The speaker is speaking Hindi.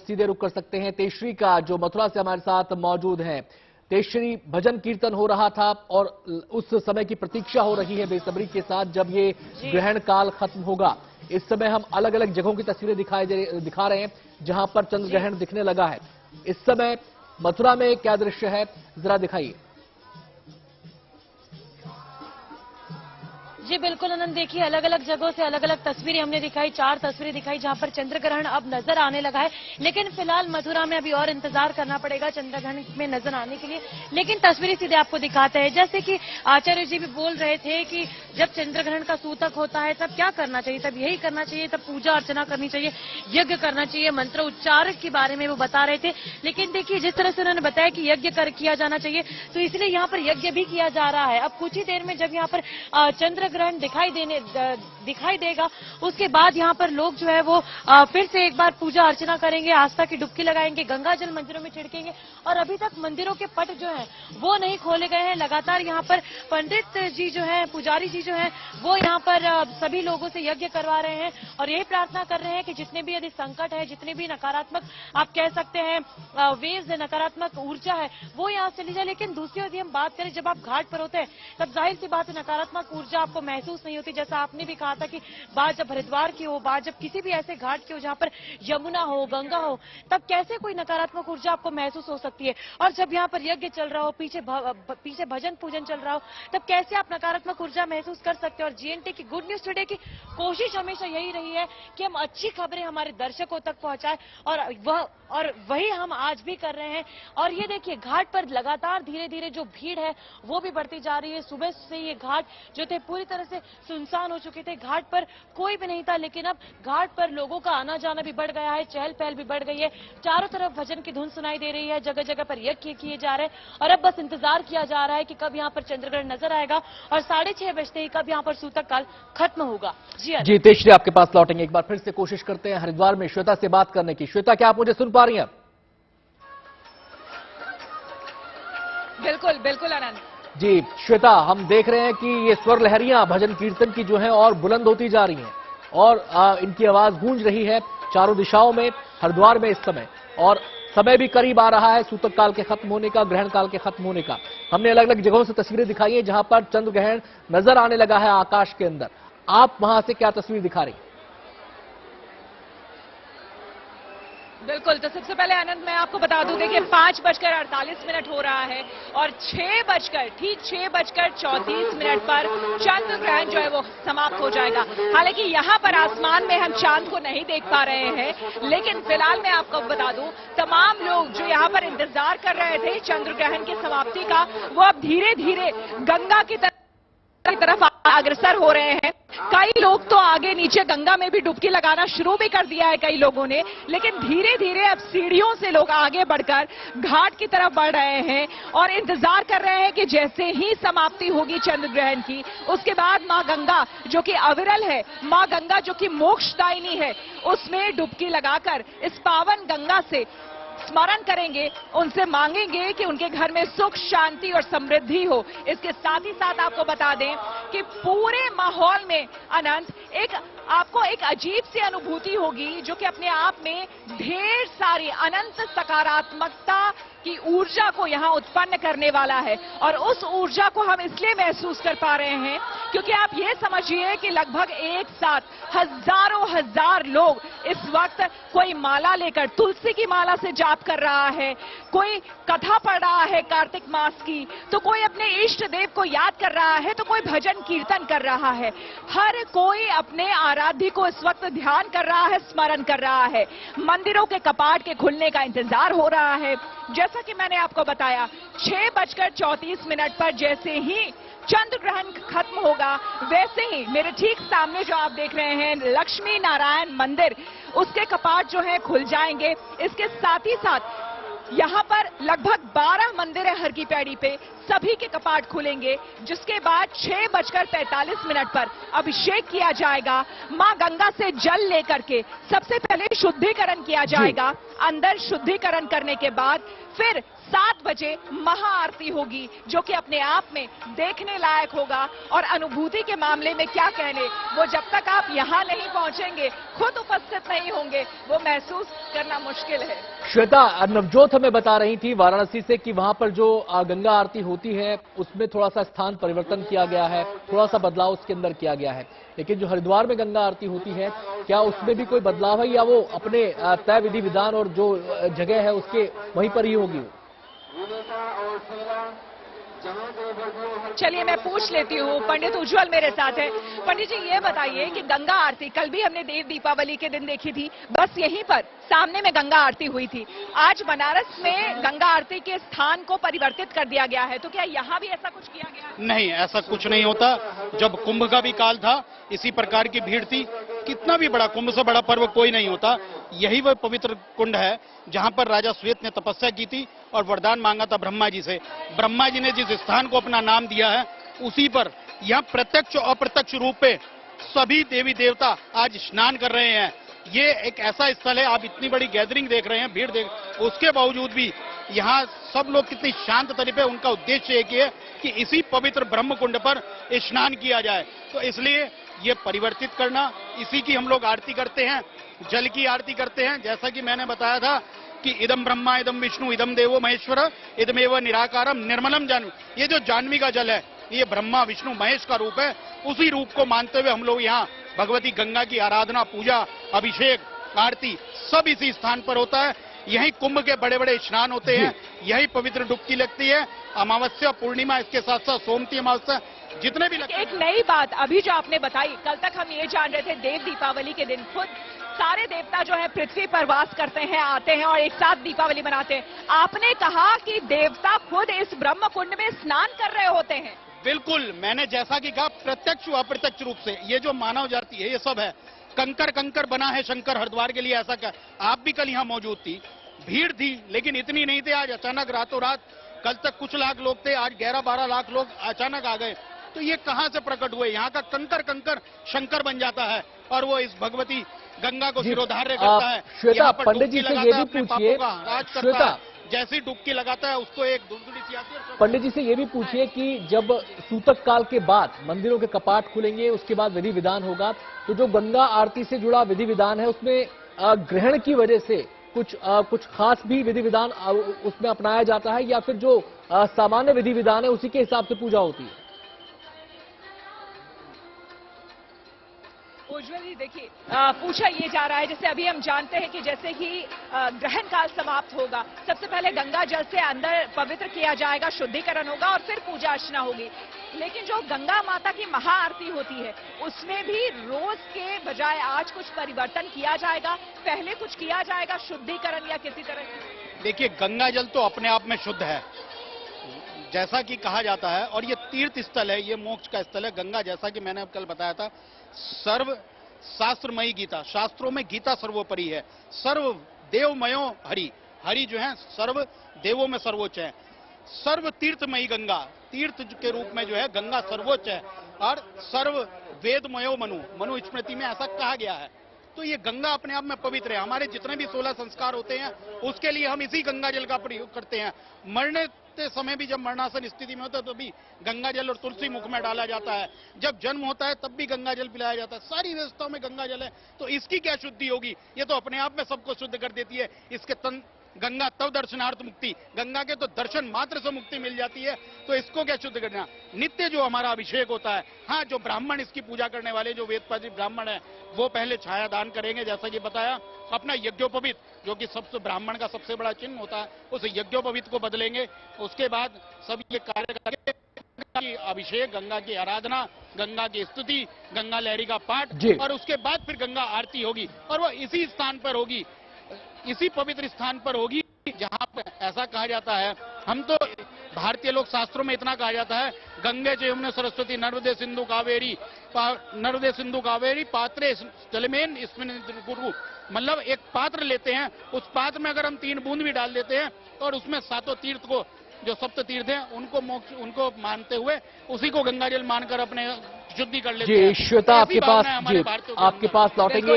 सीधे रुक कर सकते हैं तेजश्री का, जो मथुरा से हमारे साथ मौजूद हैं। तेजश्री, भजन कीर्तन हो रहा था और उस समय की प्रतीक्षा हो रही है बेसब्री के साथ जब ये ग्रहण काल खत्म होगा। इस समय हम अलग अलग जगहों की तस्वीरें दिखा रहे हैं जहां पर चंद्र ग्रहण दिखने लगा है। इस समय मथुरा में क्या दृश्य है, जरा दिखाइए। जी बिल्कुल आनंद, देखिए अलग अलग जगहों से अलग अलग तस्वीरें हमने दिखाई, 4 तस्वीरें दिखाई जहां पर चंद्र ग्रहण अब नजर आने लगा है। लेकिन फिलहाल मथुरा में अभी और इंतजार करना पड़ेगा चंद्र ग्रहण में नजर आने के लिए। लेकिन तस्वीरें सीधे आपको दिखाते हैं, जैसे कि आचार्य जी भी बोल रहे थे कि जब चंद्र ग्रहण का सूतक होता है तब क्या करना चाहिए, तब यही करना चाहिए, तब पूजा अर्चना करनी चाहिए, यज्ञ करना चाहिए, मंत्र उच्चार के बारे में वो बता रहे थे। लेकिन देखिए जिस तरह से उन्होंने बताया कि यज्ञ किया जाना चाहिए, तो इसलिए यहाँ पर यज्ञ भी किया जा रहा है। अब कुछ ही देर में जब यहाँ पर चंद्र ग्रहण दिखाई देगा, उसके बाद यहाँ पर लोग जो है वो फिर से एक बार पूजा अर्चना करेंगे, आस्था की डुबकी लगाएंगे, गंगा जल मंदिरों में छिड़केंगे। और अभी तक मंदिरों के पट जो है वो नहीं खोले गए हैं। लगातार यहाँ पर पंडित जी जो है, पुजारी जी जो है, वो यहाँ पर सभी लोगों से यज्ञ करवा रहे हैं और यही प्रार्थना कर रहे हैं कि जितने भी यदि संकट है, जितने भी नकारात्मक आप कह सकते हैं वेव्स है, नकारात्मक ऊर्जा है, वो यहाँ से चली जाए। लेकिन दूसरी यदि हम बात करें, जब आप घाट पर होते हैं तब जाहिर सी बात है नकारात्मक ऊर्जा आपको महसूस नहीं होती। जैसा आपने भी कहा था कि बात जब हरिद्वार की हो, बात जब किसी भी ऐसे घाट की हो जहां पर यमुना हो, गंगा हो, तब कैसे कोई नकारात्मक ऊर्जा आपको महसूस हो सकती है। और जब यहाँ पर यज्ञ चल रहा हो, पीछे भजन पूजन चल रहा हो, तब कैसे आप नकारात्मक ऊर्जा महसूस कर सकते हो। और जीएनटी की गुड न्यूज टुडे की कोशिश हमेशा यही रही है कि हम अच्छी खबरें हमारे दर्शकों तक पहुंचाएं और वही हम आज भी कर रहे हैं। और ये देखिए घाट पर लगातार धीरे धीरे जो भीड़ है वो भी बढ़ती जा रही है। सुबह से ये घाट जो थे पूरी तरह से सुनसान हो चुके थे, घाट पर कोई भी नहीं था। लेकिन अब घाट पर लोगों का आना जाना भी बढ़ गया है, चहल पहल भी बढ़ गई है। चारों तरफ भजन की धुन सुनाई दे रही है, जगह जगह पर यज्ञ किए जा रहे हैं और अब बस इंतजार किया जा रहा है कि कब यहाँ पर चंद्रग्रहण नजर आएगा और 6:30 बजते ही कब यहाँ पर सूतक काल खत्म होगा। जी तेजश्री, आपके पास लौटेंगे। एक बार फिर से कोशिश करते हैं हरिद्वार में श्वेता से बात करने की। श्वेता, क्या आप मुझे सुन पा रही हैं? बिल्कुल बिल्कुल आनंद जी श्वेता, हम देख रहे हैं कि ये स्वर लहरियां भजन कीर्तन की जो हैं और बुलंद होती जा रही हैं और इनकी आवाज गूंज रही है चारों दिशाओं में हरिद्वार में इस समय। और समय भी करीब आ रहा है सूतक काल के खत्म होने का, ग्रहण काल के खत्म होने का। हमने अलग अलग जगहों से तस्वीरें दिखाई हैं जहां पर चंद्र ग्रहण नजर आने लगा है आकाश के अंदर। आप वहां से क्या तस्वीर दिखा रही हैं? बिल्कुल, तो सबसे पहले आनंद मैं आपको बता दूं, देखिए 5:48 हो रहा है और 6:34 पर चंद्र ग्रहण जो है वो समाप्त हो जाएगा। हालांकि यहाँ पर आसमान में हम चांद को नहीं देख पा रहे हैं, लेकिन फिलहाल मैं आपको बता दूं तमाम लोग जो यहाँ पर इंतजार कर रहे थे चंद्र ग्रहण की समाप्ति का, वो अब धीरे धीरे गंगा की तरफ अग्रसर हो रहे हैं। कई लोग तो आगे नीचे गंगा में भी डुबकी लगाना शुरू भी कर दिया है कई लोगों ने, लेकिन धीरे धीरे अब सीढ़ियों से लोग आगे बढ़कर घाट की तरफ बढ़ रहे हैं और इंतजार कर रहे हैं कि जैसे ही समाप्ति होगी चंद्र ग्रहण की, उसके बाद मां गंगा जो कि अविरल है, मां गंगा जो कि मोक्षदायिनी है, उसमें डुबकी लगाकर इस पावन गंगा से स्मरण करेंगे, उनसे मांगेंगे कि उनके घर में सुख शांति और समृद्धि हो। इसके साथ ही साथ आपको बता दें कि पूरे माहौल में अनंत आपको एक अजीब सी अनुभूति होगी जो कि अपने आप में ढेर सारी अनंत सकारात्मकता की ऊर्जा को यहां उत्पन्न करने वाला है। और उस ऊर्जा को हम इसलिए महसूस कर पा रहे हैं क्योंकि आप ये समझिए कि लगभग एक साथ हजारों हजार लोग इस वक्त, कोई माला लेकर तुलसी की माला से जाप कर रहा है, कोई कथा पढ़ रहा है कार्तिक मास की, तो कोई अपने इष्ट देव को याद कर रहा है, तो कोई भजन कीर्तन कर रहा है। हर कोई अपने आराध्य को इस वक्त ध्यान कर रहा है, स्मरण कर रहा है। मंदिरों के कपाट के खुलने का इंतजार हो रहा है। जैसा कि मैंने आपको बताया 6:34 पर जैसे ही चंद्र ग्रहण खत्म होगा, वैसे ही मेरे ठीक सामने जो आप देख रहे हैं लक्ष्मी नारायण मंदिर, उसके कपाट जो है खुल जाएंगे। इसके साथ ही साथ यहाँ पर लगभग 12 मंदिर है हर की पैड़ी पे, सभी के कपाट खुलेंगे, जिसके बाद 6:45 पर अभिषेक किया जाएगा। मां गंगा से जल लेकर के सबसे पहले शुद्धिकरण किया जाएगा। अंदर शुद्धिकरण करने के बाद फिर 7 बजे महाआरती होगी, जो कि अपने आप में देखने लायक होगा। और अनुभूति के मामले में क्या कहने, वो जब तक आप यहाँ नहीं पहुंचेंगे, खुद उपस्थित नहीं होंगे, वो महसूस करना मुश्किल है। श्वेता, नवजोत हमें बता रही थी वाराणसी से कि वहां पर जो गंगा आरती होती है उसमें थोड़ा सा स्थान परिवर्तन किया गया है, थोड़ा सा बदलाव उसके अंदर किया गया है। लेकिन जो हरिद्वार में गंगा आरती होती है, क्या उसमें भी कोई बदलाव है या वो अपने तय विधि विधान और जो जगह है उसके वहीं पर ही होगी? चलिए मैं पूछ लेती हूँ, पंडित उज्जवल मेरे साथ है। पंडित जी ये बताइए कि गंगा आरती कल भी हमने देव दीपावली के दिन देखी थी, बस यहीं पर सामने में गंगा आरती हुई थी। आज बनारस में गंगा आरती के स्थान को परिवर्तित कर दिया गया है, तो क्या यहाँ भी ऐसा कुछ किया गया है? नहीं, ऐसा कुछ नहीं होता। जब कुंभ का भी काल था, इसी प्रकार की भीड़ थी। कितना भी बड़ा, कुंभ से बड़ा पर्व कोई नहीं होता। यही वह पवित्र कुंड है जहां पर राजा श्वेत ने तपस्या की थी और वरदान मांगा था ब्रह्मा जी से। ब्रह्मा जी ने जिस स्थान को अपना नाम दिया है, उसी पर यहाँ प्रत्यक्ष और अप्रत्यक्ष रूप पे सभी देवी देवता आज स्नान कर रहे हैं। ये एक ऐसा स्थल है, आप इतनी बड़ी गैदरिंग देख रहे हैं, भीड़ देख, उसके बावजूद भी यहाँ सब लोग कितनी शांत तरीके, उनका उद्देश्य एक ही है कि इसी पवित्र ब्रह्म कुंड पर स्नान किया जाए। तो इसलिए ये परिवर्तित करना, इसी की हम लोग आरती करते हैं, जल की आरती करते हैं। जैसा कि मैंने बताया था कि इदम ब्रह्मा इदम विष्णु इदम देवो महेश्वर इदमेव निराकारम निर्मलम जानवी। ये जो जानवी का जल है, ये ब्रह्मा विष्णु महेश का रूप है। उसी रूप को मानते हुए हम लोग यहाँ भगवती गंगा की आराधना, पूजा, अभिषेक, आरती सब इसी स्थान पर होता है। यही कुंभ के बड़े बड़े स्नान होते हैं, यही पवित्र डुबकी लगती है। अमावस्या, पूर्णिमा, इसके साथ साथ सोमती अमावस्या, जितने भी लगते हैं। एक नई बात अभी जो आपने बताई, कल तक हम ये जान रहे थे देव दीपावली के दिन खुद सारे देवता जो है पृथ्वी पर वास करते हैं, आते हैं और एक साथ दीपावली मनाते हैं। आपने कहा कि देवता खुद इस ब्रह्म कुंड में स्नान कर रहे होते हैं। बिल्कुल, मैंने जैसा कि कहा, प्रत्यक्ष व अप्रत्यक्ष रूप से ये जो मानव जाति है, ये सब है। कंकर कंकर बना है शंकर हरिद्वार के लिए, ऐसा क्या? आप भी कल यहाँ मौजूद थी, भीड़ थी, लेकिन इतनी नहीं थी। आज अचानक रातों रात, कल तक कुछ लाख लोग थे, आज 11-12 लाख लोग अचानक आ गए। तो ये कहां से प्रकट हुए? यहाँ का कंकर कंकर शंकर बन जाता है और वो इस भगवती गंगा को सिरोधार्य करता है। श्वेता, पंडित जी से ये भी पूछिए, श्वेता, जैसी डुबकी लगाता है उसको एक दुलदुली सी आती है। पंडित जी से ये भी पूछिए कि जब सूतक काल के बाद मंदिरों के कपाट खुलेंगे, उसके बाद विधि विधान होगा, तो जो गंगा आरती से जुड़ा विधि विधान है उसमें ग्रहण की वजह से कुछ खास भी विधि विधान उसमें अपनाया जाता है, या फिर जो सामान्य विधि विधान है उसी के हिसाब से पूजा होती है? उज्जवल जी देखिए, पूछा ये जा रहा है, जैसे अभी हम जानते हैं कि जैसे ही ग्रहण काल समाप्त होगा, सबसे पहले गंगा जल से अंदर पवित्र किया जाएगा, शुद्धिकरण होगा और फिर पूजा अर्चना होगी। लेकिन जो गंगा माता की महाआरती होती है, उसमें भी रोज के बजाय आज कुछ परिवर्तन किया जाएगा। पहले कुछ किया जाएगा शुद्धिकरण या किसी तरह से? देखिए, गंगा जल तो अपने आप में शुद्ध है, जैसा कि कहा जाता है, और ये तीर्थ स्थल है, ये मोक्ष का स्थल है। गंगा, जैसा कि मैंने कल बताया था, सर्व शास्त्रमयी गीता, शास्त्रों में गीता सर्वोपरि है। सर्व देवमयो हरि, हरि जो है सर्व देवों में सर्वोच्च है। सर्व तीर्थमयी गंगा, तीर्थ के रूप में जो है गंगा सर्वोच्च है। और सर्व वेदमयो मनु, मनु स्मृति में ऐसा कहा गया है। तो ये गंगा अपने आप में पवित्र है। हमारे जितने भी 16 संस्कार होते हैं, उसके लिए हम इसी गंगा जल का प्रयोग करते हैं। मरने के समय भी जब मरणासन स्थिति में होता है, तो भी गंगा जल और तुलसी मुख में डाला जाता है। जब जन्म होता है तब भी गंगा जल पिलाया जाता है। सारी व्यवस्थाओं में गंगा जल है, तो इसकी क्या शुद्धि होगी? ये तो अपने आप में सबको शुद्ध कर देती है। इसके तन गंगा तव दर्शनार्थ मुक्ति, गंगा के तो दर्शन मात्र से मुक्ति मिल जाती है, तो इसको क्या शुद्ध करना? नित्य जो हमारा अभिषेक होता है, हाँ, जो ब्राह्मण इसकी पूजा करने वाले जो वेदपाठी ब्राह्मण है, वो पहले छाया दान करेंगे, जैसा कि बताया। अपना यज्ञोपवीत, जो कि सबसे ब्राह्मण का सबसे बड़ा चिन्ह होता है, उस यज्ञोपवीत को बदलेंगे। उसके बाद सब ये कार्य करके गंगा की अभिषेक, गंगा की आराधना, गंगा की स्तुति, गंगा लहरी का पाठ, और उसके बाद फिर गंगा आरती होगी। और वो इसी स्थान पर होगी, इसी पवित्र स्थान पर होगी जहां पर ऐसा कहा जाता है। हम तो भारतीय लोक शास्त्रों में इतना कहा जाता है, गंगे च यमुना सरस्वती नर्मदे सिंधु कावेरी, नर्मदे सिंधु कावेरी पात्रे जलमेन इसमें गुरु, मतलब एक पात्र लेते हैं, उस पात्र में अगर हम 3 बूंद भी डाल देते हैं और उसमें 7 तीर्थ को, जो सप्त तीर्थ हैं, उनको मोक्ष, उनको मानते हुए उसी को गंगा जल मानकर अपने शुद्धि कर लेते हैं। जी श्वेता, ऐसी आपके भावना पास, है हमारे जी भारतीयों के आपके अंदर। पास लौटेंगे।